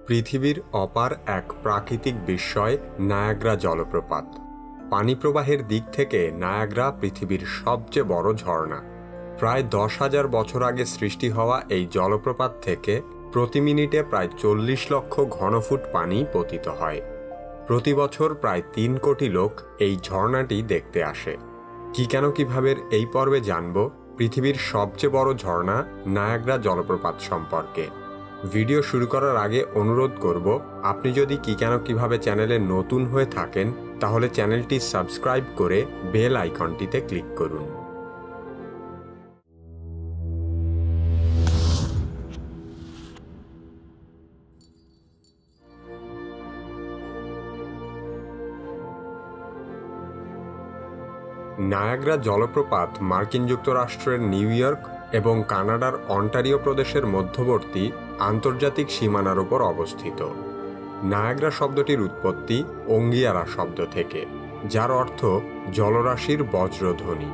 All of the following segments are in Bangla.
পৃথিবীর অপার এক প্রাকৃতিক বিস্ময় নায়াগ্রা জলপ্রপাত। পানি প্রবাহের দিক থেকে নায়াগ্রা পৃথিবীর সবচেয়ে বড় ঝর্ণা। প্রায় 10,000 বছর আগে সৃষ্টি হওয়া এই জলপ্রপাত থেকে প্রতি মিনিটে প্রায় 40 লক্ষ ঘনফুট পানি পতিত হয়। প্রতি বছর প্রায় 3 কোটি লোক এই ঝর্ণাটি দেখতে আসে। কিভাবে এই পর্বে জানব পৃথিবীর সবচেয়ে বড় ঝর্ণা নায়াগ্রা জলপ্রপাত সম্পর্কে। ভিডিও শুরু করার আগে অনুরোধ করব, আপনি যদি কিভাবে চ্যানেলে নতুন হয়ে থাকেন তাহলে চ্যানেলটি সাবস্ক্রাইব করে বেল আইকনটিতে ক্লিক করুন। নায়াগ্রা জলপ্রপাত মার্কিন যুক্তরাষ্ট্রের নিউ ইয়র্ক এবং কানাডার অন্টারিও প্রদেশের মধ্যবর্তী আন্তর্জাতিক সীমানার উপর অবস্থিত। নায়াগ্রা শব্দটির উৎপত্তি অঙ্গিয়ারা শব্দ থেকে, যার অর্থ জলরাশির বজ্রধ্বনি।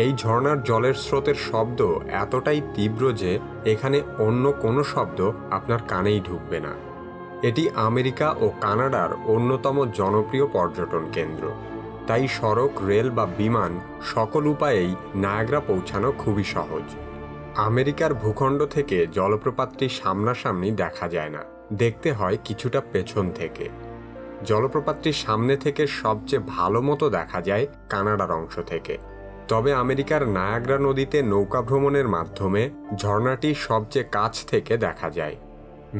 এই ঝর্ণার জলের স্রোতের শব্দ এতটাই তীব্র যে এখানে অন্য কোনো শব্দ আপনার কানেই ঢুকবে না। এটি আমেরিকা ও কানাডার অন্যতম জনপ্রিয় পর্যটন কেন্দ্র। তাই সড়ক, রেল বা বিমান সকল উপায়েই নায়াগ্রা পৌঁছানো খুবই সহজ। আমেরিকার ভূখণ্ড থেকে জলপ্রপাতটি সামনাসামনি দেখা যায় না, দেখতে হয় কিছুটা পেছন থেকে। জলপ্রপাতটির সামনে থেকে সবচেয়ে ভালো মতো দেখা যায় কানাডার অংশ থেকে। তবে আমেরিকার নায়াগ্রা নদীতে নৌকা ভ্রমণের মাধ্যমে ঝর্ণাটি সবচেয়ে কাছ থেকে দেখা যায়।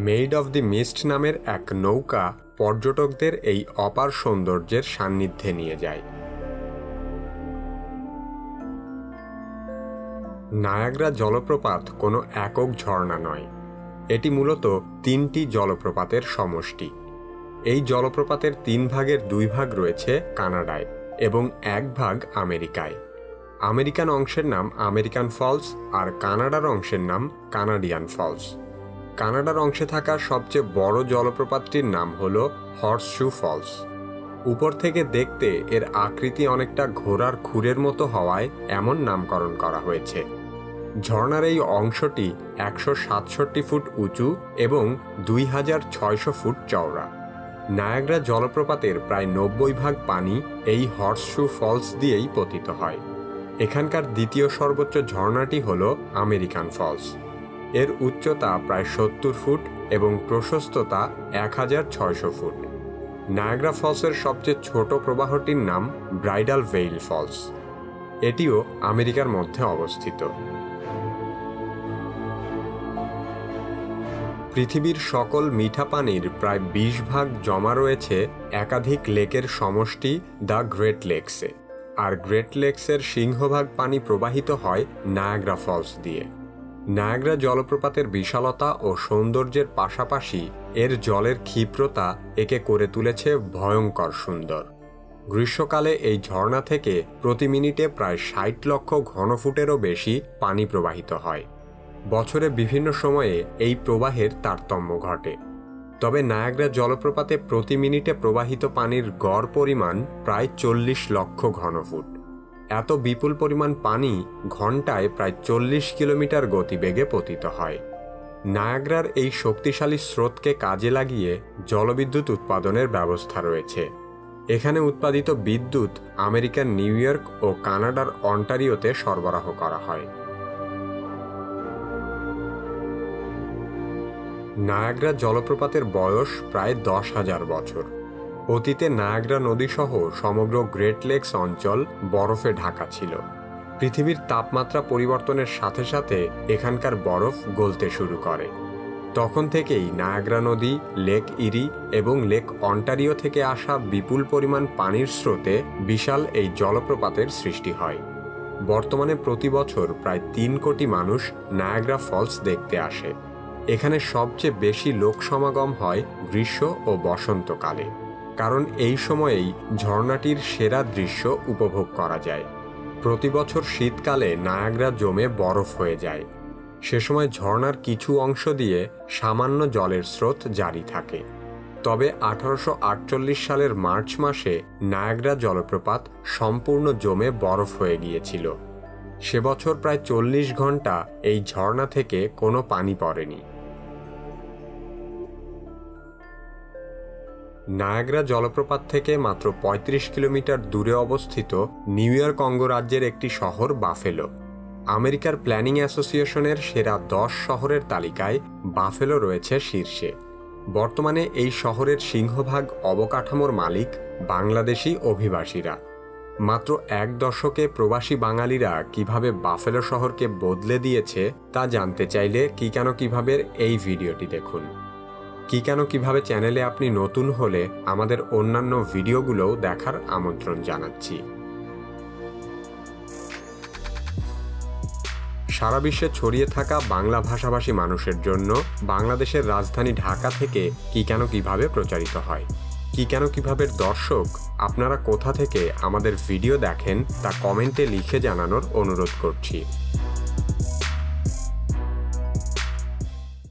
মেইড অফ দি মিস্ট নামের এক নৌকা পর্যটকদের এই অপার সৌন্দর্যের সান্নিধ্যে নিয়ে যায়। নায়াগ্রা জলপ্রপাত কোনো একক ঝর্ণা নয়, এটি মূলত 3টি জলপ্রপাতের সমষ্টি। এই জলপ্রপাতের 3 ভাগের 2 ভাগ রয়েছে কানাডায় এবং 1 ভাগ আমেরিকায়। আমেরিকান অংশের নাম আমেরিকান ফলস আর কানাডার অংশের নাম কানাডিয়ান ফলস। কানাডার অংশে থাকা সবচেয়ে বড় জলপ্রপাতটির নাম হল হর্সশু ফলস। উপর থেকে দেখতে এর আকৃতি অনেকটা ঘোড়ার খুরের মতো হওয়ায় এমন নামকরণ করা হয়েছে। ঝর্ণার এই অংশটি 167 ফুট উঁচু এবং 2600 ফুট চওড়া। নায়াগ্রা জলপ্রপাতের প্রায় 90 ভাগ পানি এই হর্সশু ফলস দিয়েই পতিত হয়। এখানকার দ্বিতীয় সর্বোচ্চ ঝর্ণাটি হল আমেরিকান ফলস। এর উচ্চতা প্রায় 70 ফুট এবং প্রশস্ততা 1600 ফুট। নায়াগ্রা ফলসের সবচেয়ে ছোট প্রবাহটির নাম ব্রাইডাল ভেইল ফলস। এটিও আমেরিকার মধ্যে অবস্থিত। পৃথিবীর সকল মিঠা পানির প্রায় 20 ভাগ জমা রয়েছে একাধিক লেকের সমষ্টি দ্য গ্রেট লেকসে, আর গ্রেট লেকসের সিংহভাগ পানি প্রবাহিত হয় নায়াগ্রা ফলস দিয়ে। নায়াগ্রা জলপ্রপাতের বিশালতা ও সৌন্দর্যের পাশাপাশি এর জলের ক্ষিপ্রতা একে করে তুলেছে ভয়ঙ্কর সুন্দর। গ্রীষ্মকালে এই ঝর্ণা থেকে প্রতি মিনিটে প্রায় 60 লক্ষ ঘনফুটেরও বেশি পানি প্রবাহিত হয়। বছরে বিভিন্ন সময়ে এই প্রবাহের তারতম্য ঘটে। তবে নায়াগ্রা জলপ্রপাতে প্রতি মিনিটে প্রবাহিত পানির গড় পরিমাণ প্রায় 40 লক্ষ ঘনফুট। এত বিপুল পরিমাণ পানি ঘন্টায় প্রায় 40 কিলোমিটার গতিবেগে পতিত হয়। নায়াগ্রার এই শক্তিশালী স্রোতকে কাজে লাগিয়ে জলবিদ্যুৎ উৎপাদনের ব্যবস্থা রয়েছে। এখানে উৎপাদিত বিদ্যুৎ আমেরিকার নিউ ইয়র্ক ও কানাডার অন্টারিওতে সরবরাহ করা হয়। নায়াগ্রা জলপ্রপাতের বয়স প্রায় 10,000 বছর। অতীতে নায়াগ্রা নদীসহ সমগ্র গ্রেট লেকস অঞ্চল বরফে ঢাকা ছিল। পৃথিবীর তাপমাত্রা পরিবর্তনের সাথে সাথে এখানকার বরফ গলতে শুরু করে। তখন থেকেই নায়াগ্রা নদী, লেক ইরি এবং লেক অন্টারিও থেকে আসা বিপুল পরিমাণ পানির স্রোতে বিশাল এই জলপ্রপাতের সৃষ্টি হয়। বর্তমানে প্রতি বছর প্রায় 3 কোটি মানুষ নায়াগ্রা ফলস দেখতে আসে। এখানে সবচেয়ে বেশি লোক সমাগম হয় গ্রীষ্ম ও বসন্তকালে, কারণ এই সময়েই ঝর্ণাটির সেরা দৃশ্য উপভোগ করা যায়। প্রতি বছর শীতকালে নায়াগ্রা জমে বরফ হয়ে যায়। সে সময় ঝর্ণার কিছু অংশ দিয়ে সামান্য জলের স্রোত জারি থাকে। তবে 1848 সালের মার্চ মাসে নায়াগ্রা জলপ্রপাত সম্পূর্ণ জমে বরফ হয়ে গিয়েছিল। সে বছর প্রায় 40 ঘন্টা এই ঝর্ণা থেকে কোনো পানি পড়েনি। নায়াগ্রা জলপ্রপাত থেকে মাত্র ৩৫ কিলোমিটার দূরে অবস্থিত নিউ ইয়র্ক অঙ্গরাজ্যের একটি শহর বাফেলো। আমেরিকার প্ল্যানিং অ্যাসোসিয়েশনের সেরা ১০ শহরের তালিকায় বাফেলো রয়েছে শীর্ষে। বর্তমানে এই শহরের সিংহভাগ অবকাঠামোর মালিক বাংলাদেশি অভিবাসীরা। মাত্র এক দশকে প্রবাসী বাঙালিরা কিভাবে বাফেলো শহরকে বদলে দিয়েছে তা জানতে চাইলে কি কেন কিভাবে এই ভিডিওটি দেখুন। কি কেন কিভাবে চ্যানেলে আপনি নতুন হলে আমাদের অন্যান্য ভিডিওগুলোও দেখার আমন্ত্রণ জানাচ্ছি। সারা বিশ্বে ছড়িয়ে থাকা বাংলা ভাষাভাষী মানুষের জন্য বাংলাদেশের রাজধানী ঢাকা থেকে কি কেন কিভাবে প্রচারিত হয়। কি কেন কিভাবে দর্শক আপনারা কোথা থেকে আমাদের ভিডিও দেখেন তা কমেন্টে লিখে জানানোর অনুরোধ করছি।